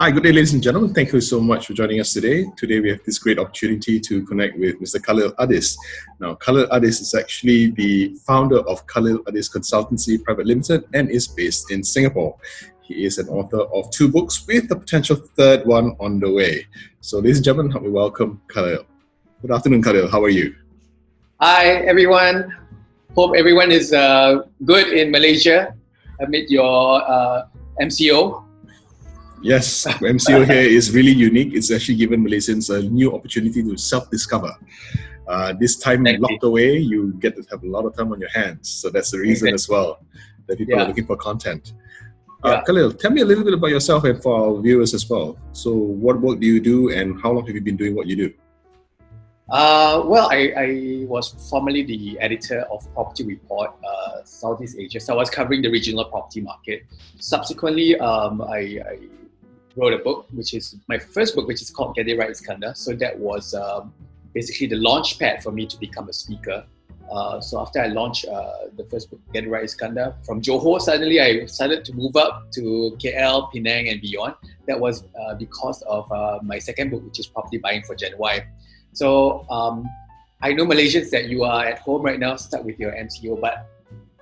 Hi, good day, ladies and gentlemen. Thank you so much for joining us today. Today, we have this great opportunity to connect with Mr. Khalil Adis. Now, Khalil Adis is actually the founder of Khalil Adis Consultancy Private Limited and is based in Singapore. He is an author of 2 books with a potential third one on the way. So, ladies and gentlemen, help me welcome Khalil. Good afternoon, Khalil. How are you? Hi, everyone. Hope everyone is good in Malaysia amid your MCO. Yes, MCO here is really unique. It's actually given Malaysians a new opportunity to self-discover. This time locked away, you get to have a lot of time on your hands. So that's the reason as well that people are looking for content. Khalil, tell me a little bit about yourself and for our viewers as well. So what work do you do and how long have you been doing what you do? I was formerly the editor of Property Report, Southeast Asia. So I was covering the regional property market. Subsequently, I wrote a book, which is my first book, which is called Get It Right, Iskandar. So that was basically the launch pad for me to become a speaker. So after I launched the first book, Get It Right, Iskandar, from Johor, suddenly I started to move up to KL, Penang and beyond. That was because of my second book, which is Property Buying for Gen Y. So I know Malaysians that you are at home right now, stuck with your MCO, but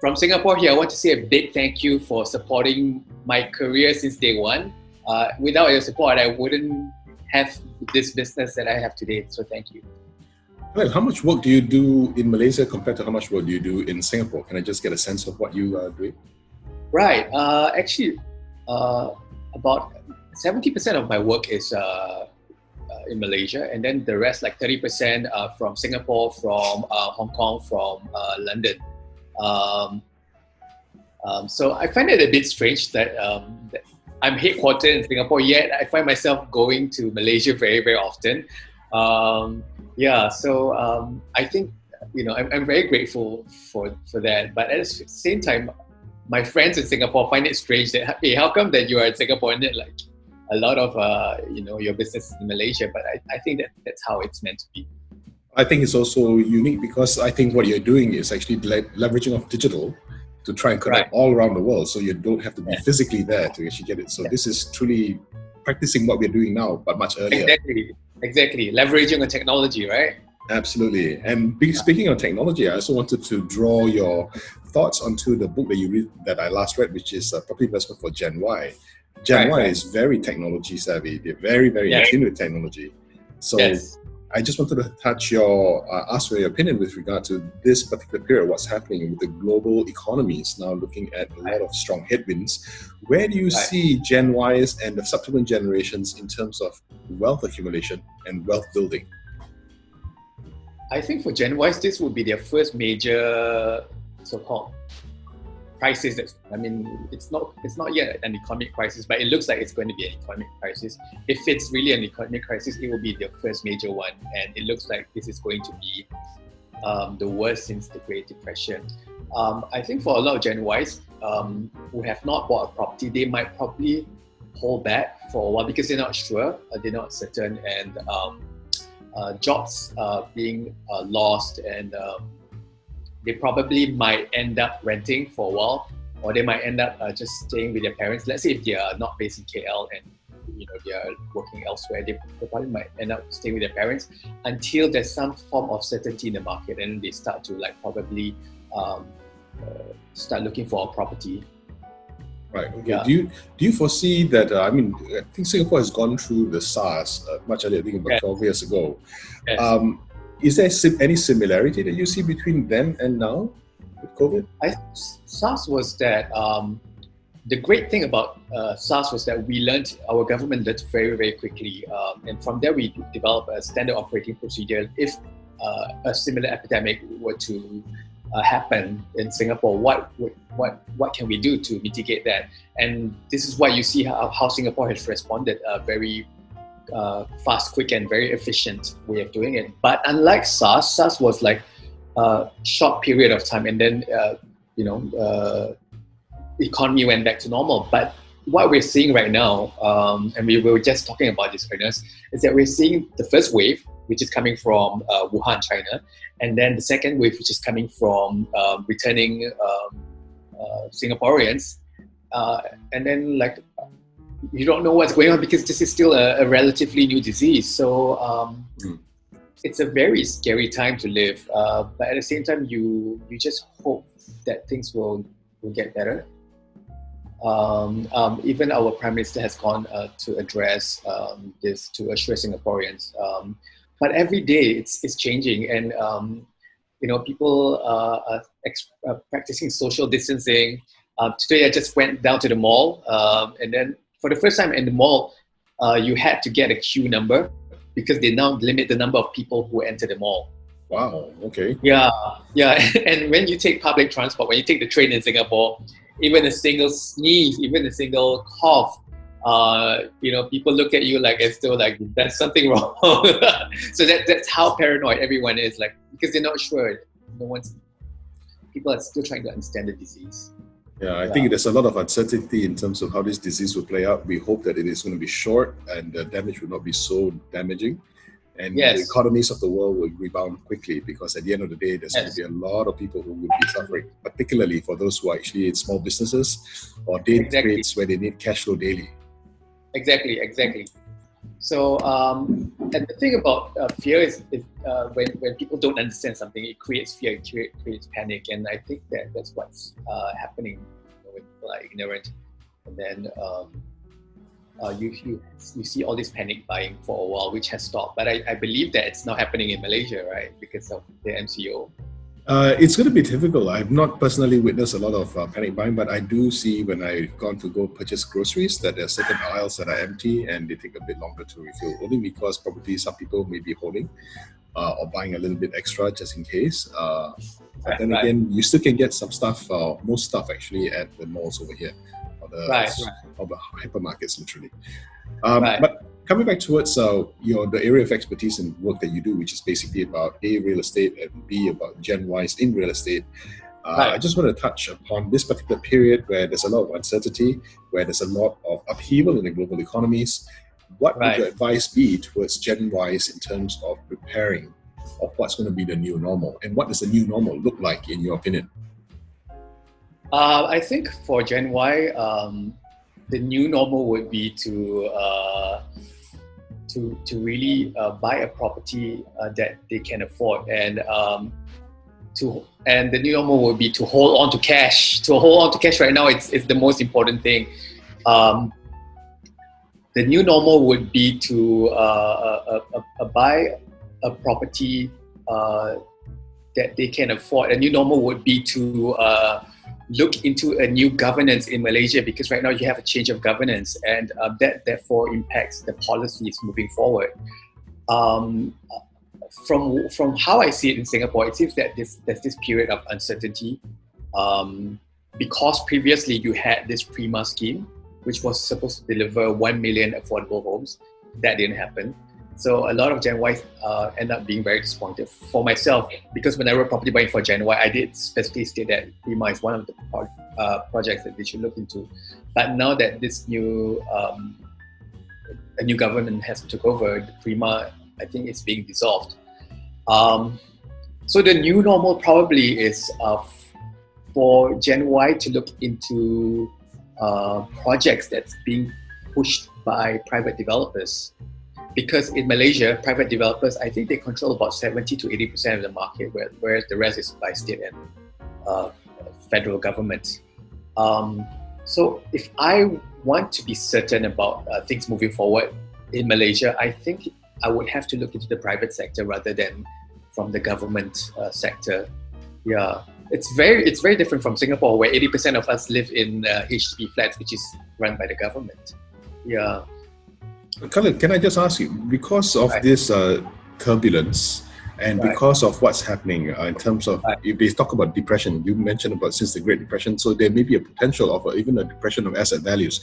from Singapore here, I want to say a big thank you for supporting my career since day one. Without your support, I wouldn't have this business that I have today. So thank you. Well, how much work do you do in Malaysia compared to how much work do you do in Singapore? Can I just get a sense of what you are doing? Right. Actually, about 70% of my work is in Malaysia, and then the rest, like 30%, from Singapore, from Hong Kong, from London. So I find it a bit strange that I'm headquartered in Singapore, yet I find myself going to Malaysia very, very often. I think, I'm very grateful for that. But at the same time, my friends in Singapore find it strange that, hey, how come that you are in Singapore and then like a lot of, your business is in Malaysia? But I think that's how it's meant to be. I think it's also unique because I think what you're doing is actually leveraging off digital to try and connect all around the world, so you don't have to be physically there to actually get it. So this is truly practicing what we're doing now, but much earlier. Exactly. Leveraging on technology, right? Absolutely. And speaking of technology, I also wanted to draw your thoughts onto the book that I last read, which is Property Investment for Gen Y. Gen Y is very technology savvy. They're very, very in tune with technology. So I just wanted to ask for your opinion with regard to this particular period, what's happening with the global economies now looking at a lot of strong headwinds. Where do you see Gen Ys and the subsequent generations in terms of wealth accumulation and wealth building? I think for Gen Ys, this would be their first major so-called crisis. It's not yet an economic crisis, but it looks like it's going to be an economic crisis. If it's really an economic crisis, it will be the first major one, and it looks like this is going to be the worst since the Great Depression. I think for a lot of Gen Ys who have not bought a property, they might probably hold back for a while because they're not sure, they're not certain, and jobs being lost, and they probably might end up renting for a while, or they might end up just staying with their parents. Let's say if they are not based in KL and they are working elsewhere, they probably might end up staying with their parents until there's some form of certainty in the market, and they start to probably start looking for a property. Right. Okay. Yeah. Do you foresee that? I think Singapore has gone through the SARS much earlier. I think about 12 years ago. Yes. Is there any similarity that you see between then and now with COVID? SARS was that the great thing about SARS was that our government learned very, very quickly, and from there we developed a standard operating procedure. If a similar epidemic were to happen in Singapore, what can we do to mitigate that? And this is why you see how Singapore has responded very fast, quick, and very efficient way of doing it. But unlike SARS was like a short period of time, and then economy went back to normal. But what we're seeing right now, and we were just talking about this, Ernest, is that we're seeing the first wave, which is coming from Wuhan, China, and then the second wave, which is coming from returning Singaporeans, and then you don't know what's going on because this is still a relatively new disease. So it's a very scary time to live. But at the same time, you just hope that things will get better. Even our Prime Minister has gone to address this to assure Singaporeans. But every day it's changing, and people are practicing social distancing. Today I just went down to the mall, and then for the first time in the mall, you had to get a queue number because they now limit the number of people who enter the mall. Wow. Okay. Yeah. And when you take public transport, when you take the train in Singapore, even a single sneeze, even a single cough, people look at you like as though like there's something wrong. So that's how paranoid everyone is, like, because they're not sure. People are still trying to understand the disease. Yeah, I think there's a lot of uncertainty in terms of how this disease will play out. We hope that it is going to be short and the damage will not be so damaging. And the economies of the world will rebound quickly, because at the end of the day, there's going to be a lot of people who will be suffering, particularly for those who are actually in small businesses or day trades where they need cash flow daily. Exactly. So, and the thing about fear is when people don't understand something, it creates fear, it creates panic, and I think that's what's happening when people are ignorant, and then you see all this panic buying for a while, which has stopped. But I believe that it's now happening in Malaysia, right, because of the MCO. It's going to be difficult. I've not personally witnessed a lot of panic buying, but I do see when I've gone to go purchase groceries that there are certain aisles that are empty and they take a bit longer to refill, only because probably some people may be holding or buying a little bit extra just in case. But then again, you still can get some stuff, most stuff actually, at the malls over here, or the hypermarkets literally. But coming back towards the area of expertise and work that you do, which is basically about A, real estate, and B, about Gen Ys in real estate. I just want to touch upon this particular period where there's a lot of uncertainty, where there's a lot of upheaval in the global economies. What would your advice be towards Gen Ys in terms of preparing of what's going to be the new normal? And what does the new normal look like in your opinion? I think for Gen Y, the new normal would be to really buy a property that they can afford, and the new normal would be to hold on to cash. To hold on to cash right now, it's the most important thing. The new normal would be to buy a property that they can afford. A new normal would be to look into a new governance in Malaysia, because right now you have a change of governance, and that therefore impacts the policies moving forward. From how I see it in Singapore, it seems that there's this period of uncertainty, because previously you had this Prima scheme, which was supposed to deliver 1 million affordable homes. That didn't happen. So a lot of Gen Ys end up being very disappointed. For myself, because when I wrote Property Buying for Gen Y, I did specifically state that Prima is one of the projects that they should look into. But now that this a new government has took over, the Prima, I think it's being dissolved. So the new normal probably is for Gen Y to look into projects that's being pushed by private developers. Because in Malaysia, private developers, I think they control about 70 to 80% of the market, whereas the rest is by state and federal government. So if I want to be certain about things moving forward in Malaysia, I think I would have to look into the private sector rather than from the government sector. Yeah, it's very different from Singapore, where 80% of us live in HDB flats, which is run by the government. Yeah. Khalil, can I just ask you, because of this turbulence and because of what's happening in terms of, if they talk about depression, you mentioned about since the Great Depression, so there may be a potential of even a depression of asset values.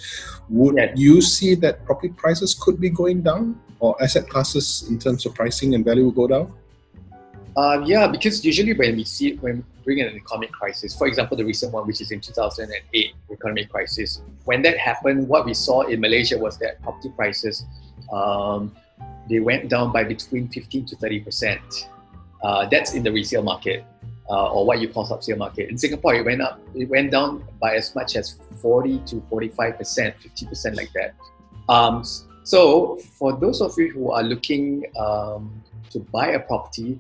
Would you see that property prices could be going down, or asset classes in terms of pricing and value will go down? Yeah, because usually when we bring in an economic crisis, for example, the recent one, which is in 2008, economic crisis, when that happened, what we saw in Malaysia was that property prices, they went down by between 15 to 30%. That's in the resale market. or what you call subsale market. In Singapore, it went down by as much as 40 to 45%, 50% like that. So for those of you who are looking to buy a property,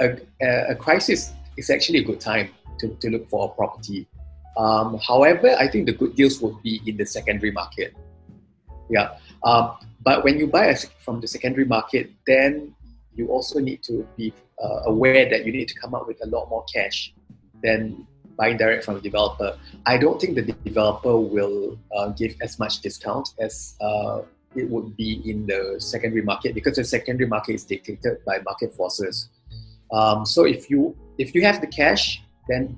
a crisis is actually a good time to look for a property. However, I think the good deals would be in the secondary market. Yeah. But when you buy from the secondary market, then you also need to be aware that you need to come up with a lot more cash than buying direct from a developer. I don't think the developer will give as much discount as it would be in the secondary market, because the secondary market is dictated by market forces. So if you have the cash, then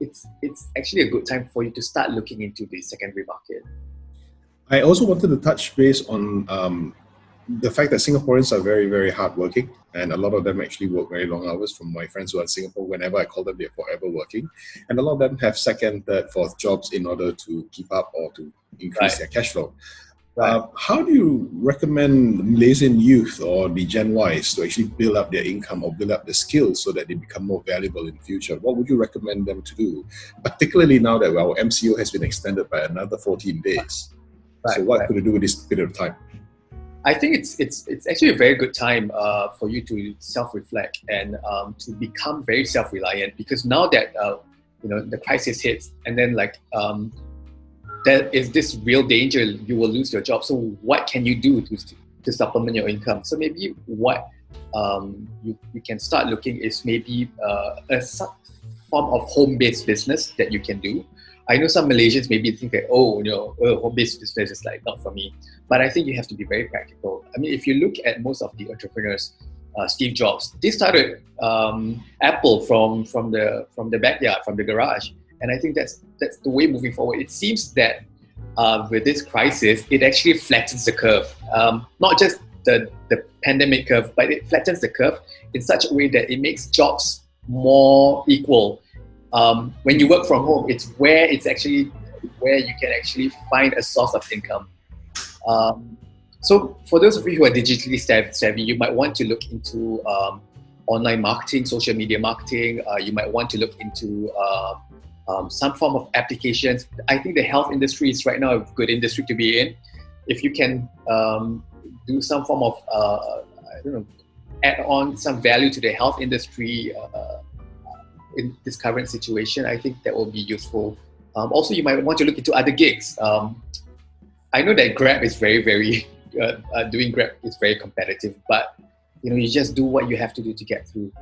it's actually a good time for you to start looking into the secondary market. I also wanted to touch base on the fact that Singaporeans are very, very hardworking, and a lot of them actually work very long hours. From my friends who are in Singapore, whenever I call them, they're forever working. And a lot of them have second, third, fourth jobs in order to keep up or to increase their cash flow. Right. How do you recommend Malaysian youth or the Gen Ys to actually build up their income or build up the skills so that they become more valuable in the future? What would you recommend them to do, particularly now that our MCO has been extended by another 14 days? Right. So what could you do with this period of time? I think it's actually a very good time for you to self-reflect and to become very self-reliant, because now that the crisis hits, and then there is this real danger you will lose your job. So what can you do to supplement your income? So maybe what you can start looking is maybe a form of home-based business that you can do. I know some Malaysians maybe think that, home-based business is not for me. But I think you have to be very practical. I mean, if you look at most of the entrepreneurs, Steve Jobs, they started Apple from the backyard, from the garage. And I think that's the way moving forward. It seems that with this crisis, it actually flattens the curve. Not just the pandemic curve, but it flattens the curve in such a way that it makes jobs more equal. When you work from home, it's where you can actually find a source of income. So for those of you who are digitally savvy, you might want to look into online marketing, social media marketing. You might want to look into some form of applications. I think the health industry is right now a good industry to be in. If you can do some form of, add on some value to the health industry in this current situation, I think that will be useful. Also, you might want to look into other gigs. I know that Grab is very, very, doing Grab is very competitive, but you just do what you have to do to get through.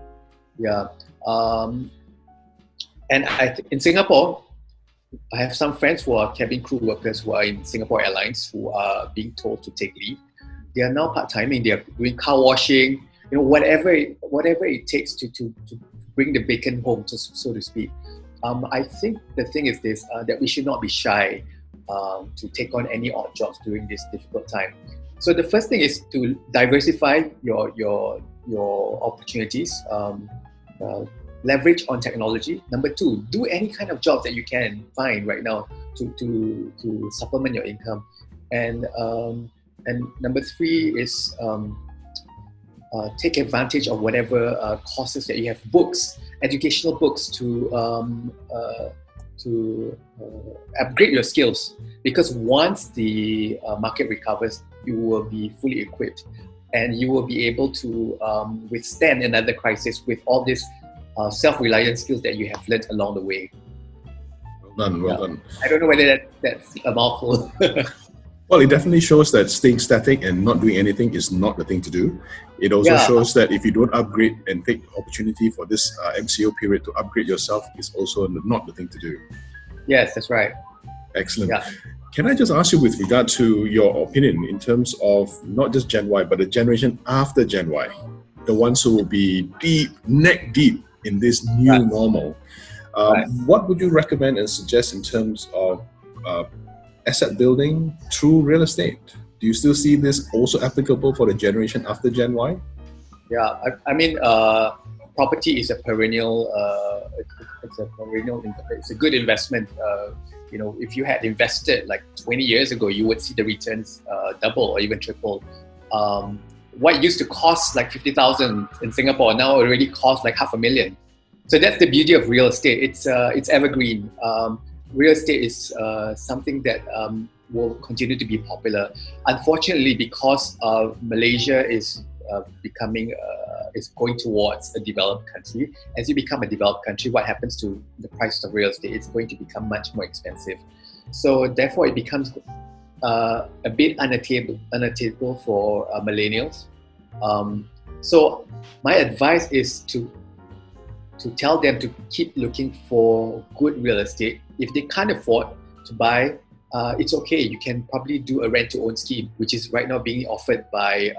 Yeah. And in Singapore, I have some friends who are cabin crew workers who are in Singapore Airlines who are being told to take leave. They are now part-timing. They are doing car washing, whatever it takes to bring the bacon home, so to speak. I think the thing is this, that we should not be shy to take on any odd jobs during this difficult time. So the first thing is to diversify your opportunities, leverage on technology. Number two, do any kind of job that you can find right now to supplement your income. And number three is take advantage of whatever courses that you have, books, educational books to upgrade your skills, because once the market recovers, you will be fully equipped and you will be able to withstand another crisis with all these self-reliant skills that you have learned along the way. Well done. I don't know whether that's a mouthful. Well, it definitely shows that staying static and not doing anything is not the thing to do. It also shows that if you don't upgrade and take the opportunity for this MCO period to upgrade yourself is also not the thing to do. Yes, that's right. Excellent. Yeah. Can I just ask you with regard to your opinion in terms of not just Gen Y, but the generation after Gen Y, the ones who will be neck deep in this new normal, what would you recommend and suggest in terms of asset building through real estate? Do you still see this also applicable for the generation after Gen Y? Yeah, I mean, property is a perennial. It's a good investment. If you had invested like 20 years ago, you would see the returns double or even triple. What used to cost like 50,000 in Singapore now already costs like $500,000. So that's the beauty of real estate. It's evergreen. Real estate is something that will continue to be popular. Unfortunately, because Malaysia is is going towards a developed country. As you become a developed country, what happens to the price of real estate? It's going to become much more expensive. So therefore, it becomes a bit unattainable for millennials. So my advice is to tell them to keep looking for good real estate. If they can't afford to buy, it's okay. You can probably do a rent-to-own scheme, which is right now being offered by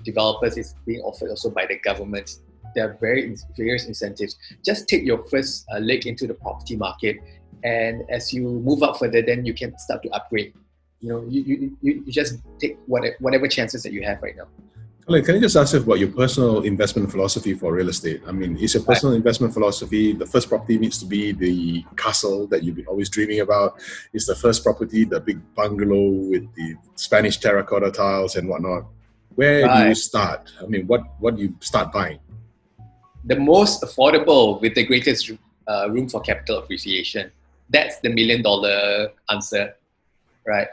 developers. It's being offered also by the government. There are various incentives. Just take your first leg into the property market, and as you move up further, then you can start to upgrade. You just take whatever chances that you have right now. Can I just ask you about your personal investment philosophy for real estate? I mean, is your personal investment philosophy the first property needs to be the castle that you've been always dreaming about? Is the first property the big bungalow with the Spanish terracotta tiles and whatnot? Where do you start? I mean, what do you start buying? The most affordable with the greatest room for capital appreciation. That's the $1 million answer, right?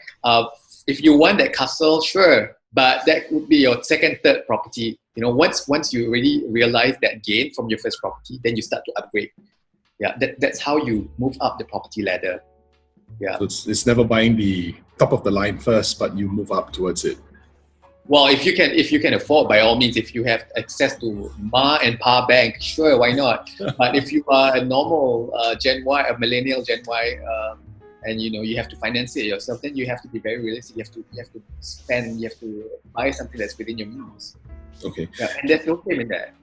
If you want that castle, sure. But that would be your second, third property. Once you already realize that gain from your first property, then you start to upgrade. Yeah, that's how you move up the property ladder. Yeah. So it's never buying the top of the line first, but you move up towards it. Well, if you can afford, by all means, if you have access to Ma and Pa Bank, sure, why not? But if you are a normal Gen Y, a millennial Gen Y, and you have to finance it yourself, then you have to be very realistic. You have to spend. You have to buy something that's within your means. Okay. Yeah, and there's no shame in that.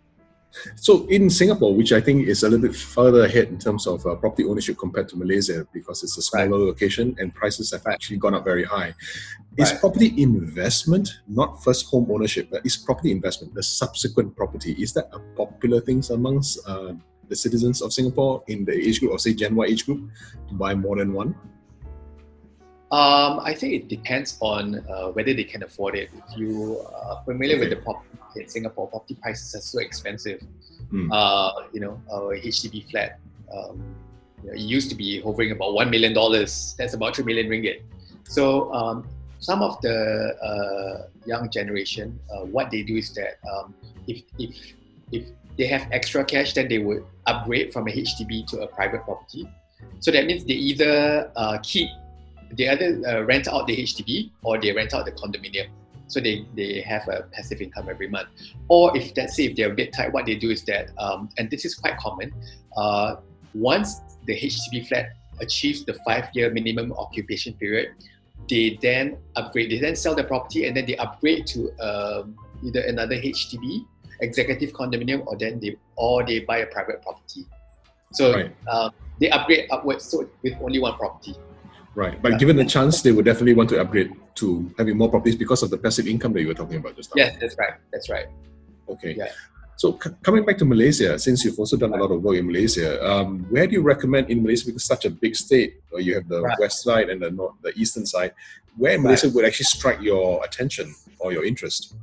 So in Singapore, which I think is a little bit further ahead in terms of property ownership compared to Malaysia, because it's a smaller location and prices have actually gone up very high. Is property investment, not first home ownership, but is property investment, the subsequent property, is that a popular thing amongst the citizens of Singapore in the age group, or say Gen Y age group, to buy more than one? I think it depends on whether they can afford it. If you are familiar with the property market in Singapore, property prices are so expensive. A HDB flat, it used to be hovering about $1 million. That's about 3 million ringgit. So some of the young generation, what they do is that if they have extra cash, then they would upgrade from a HDB to a private property. So that means they either rent out the HDB or they rent out the condominium. So they have a passive income every month. Or if they're a bit tight, what they do is that, and this is quite common, once the HDB flat achieves the 5-year minimum occupation period, they then upgrade. They then sell the property and then they upgrade to either another HDB, executive condominium, or they buy a private property. So they upgrade upwards, so with only one property. Right, but given the chance, they would definitely want to upgrade to having more properties because of the passive income that you were talking about just now. Yes, that's right. Okay. Yeah. So coming back to Malaysia, since you've also done a lot of work in Malaysia, where do you recommend in Malaysia, because it's such a big state, or you have the west side and the eastern side, where in Malaysia would actually strike your attention or your interest?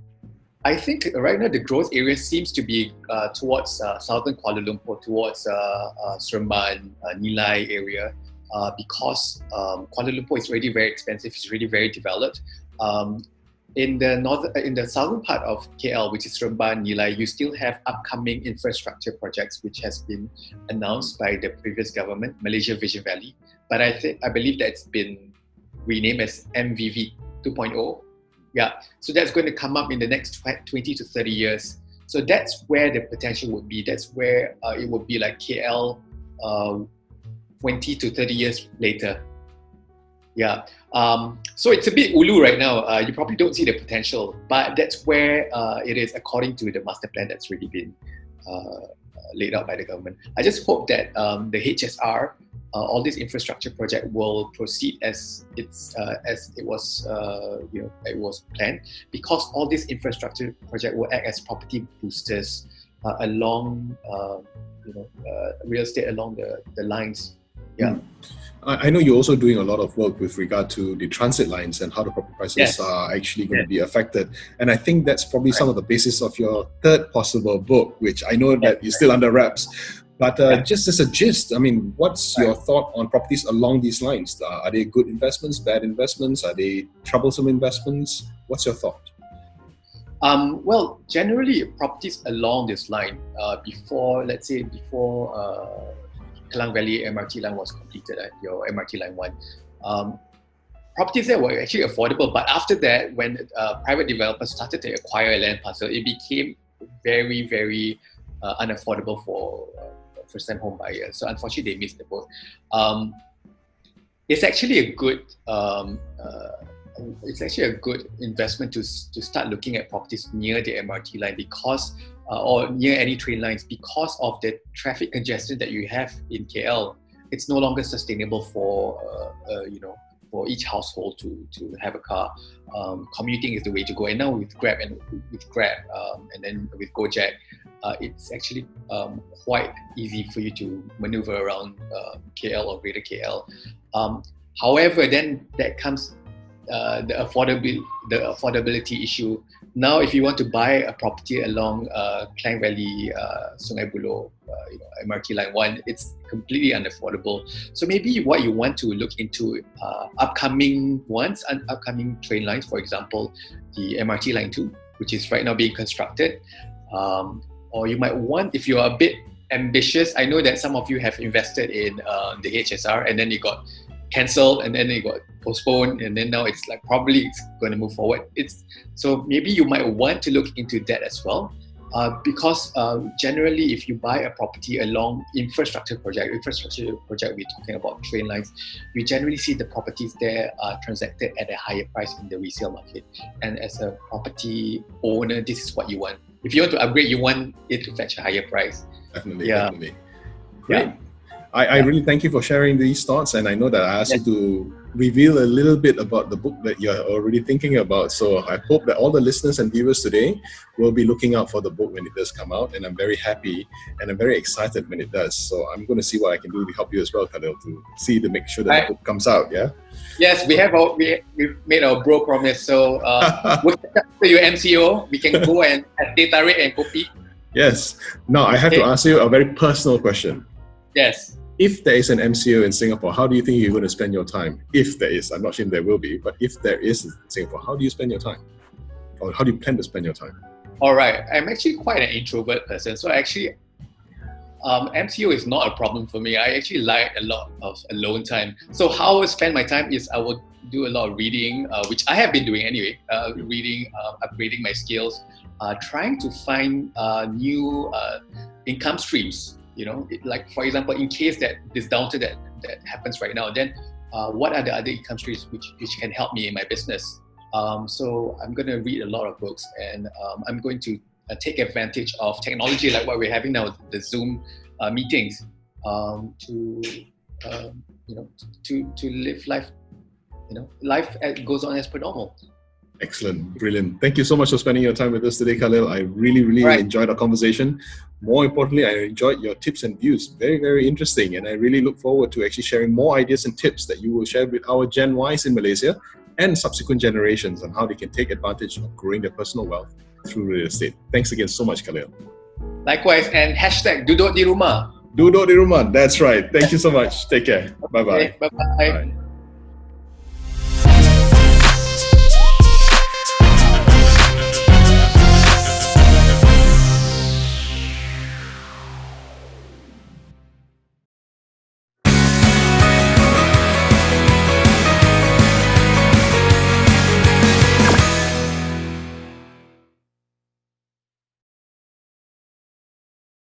I think right now the growth area seems to be towards southern Kuala Lumpur, towards Seremban, Nilai area. Because Kuala Lumpur is already very expensive, it's already very developed. In the southern part of KL, which is Seremban, Nilai, you still have upcoming infrastructure projects which has been announced by the previous government, Malaysia Vision Valley. But I believe that's been renamed as MVV 2.0. Yeah, so that's going to come up in the next 20 to 30 years. So that's where the potential would be. That's where it would be like KL 20 to 30 years later. Yeah. So it's a bit ulu right now. You probably don't see the potential, but that's where it is according to the master plan that's already been laid out by the government. I just hope that the HSR, all this infrastructure project, will proceed as it was planned, because all this infrastructure project will act as property boosters along real estate along the lines Yeah. I know you're also doing a lot of work with regard to the transit lines and how the property prices are actually going to be affected. And I think that's probably some of the basis of your third possible book, which I know that you're still under wraps. But just as a gist, I mean, what's your thought on properties along these lines? Are they good investments, bad investments? Are they troublesome investments? What's your thought? Well, generally, properties along this line, before Klang Valley MRT line was completed, your MRT line 1, properties there were actually affordable. But after that, when private developers started to acquire a land parcel, it became very, very unaffordable for first-time home buyers. So unfortunately, they missed the boat. It's actually a good investment to start looking at properties near the MRT line because or near any train lines, because of the traffic congestion that you have in KL. It's no longer sustainable for for each household to have a car. Commuting is the way to go, and now with Grab and then with Gojek, it's actually quite easy for you to maneuver around KL or Greater KL. However, then that comes the affordability issue. Now, if you want to buy a property along Klang Valley, Sungai Buloh, MRT line 1, it's completely unaffordable. So maybe what you want to look into upcoming train lines, for example, the MRT line 2, which is right now being constructed. Or you might want, if you're a bit ambitious, I know that some of you have invested in the HSR and then it got cancelled and then it got postponed and then now it's like probably it's going to move forward. So maybe you might want to look into that as well, because generally if you buy a property along infrastructure project we're talking about train lines, we generally see the properties there are transacted at a higher price in the resale market. And as a property owner, this is what you want. If you want to upgrade, you want it to fetch a higher price. Definitely. Great. I really thank you for sharing these thoughts, and I know that I asked you to reveal a little bit about the book that you're already thinking about. So I hope that all the listeners and viewers today will be looking out for the book when it does come out, and I'm very happy and I'm very excited when it does. So I'm going to see what I can do to help you as well, Khalil, to make sure that the book comes out. Yeah. Yes, we've made our bro promise. So we'll catch up to your MCO. We can go and have teh tarik and kopi. Yes. Now I have to ask you a very personal question. Yes. If there is an MCO in Singapore, how do you think you're going to spend your time? If there is, I'm not sure if there will be, but if there is in Singapore, how do you spend your time? Or how do you plan to spend your time? All right. I'm actually quite an introvert person. So actually, MCO is not a problem for me. I actually like a lot of alone time. So how I will spend my time is I will do a lot of reading, which I have been doing anyway, reading, upgrading my skills, trying to find new income streams. Like for example, in case that this downturn that happens right now, then what are the other income streams which can help me in my business? So I'm going to read a lot of books, and I'm going to take advantage of technology like what we're having now, the Zoom meetings, to live life. Life goes on as per normal. Excellent. Brilliant. Thank you so much for spending your time with us today, Khalil. I really enjoyed our conversation. More importantly, I enjoyed your tips and views. Very, very interesting. And I really look forward to actually sharing more ideas and tips that you will share with our Gen Ys in Malaysia and subsequent generations on how they can take advantage of growing their personal wealth through real estate. Thanks again so much, Khalil. Likewise, and #duduk di rumah. Duduk di rumah. That's right. Thank you so much. Take care. Bye-bye. Okay, bye-bye. Bye.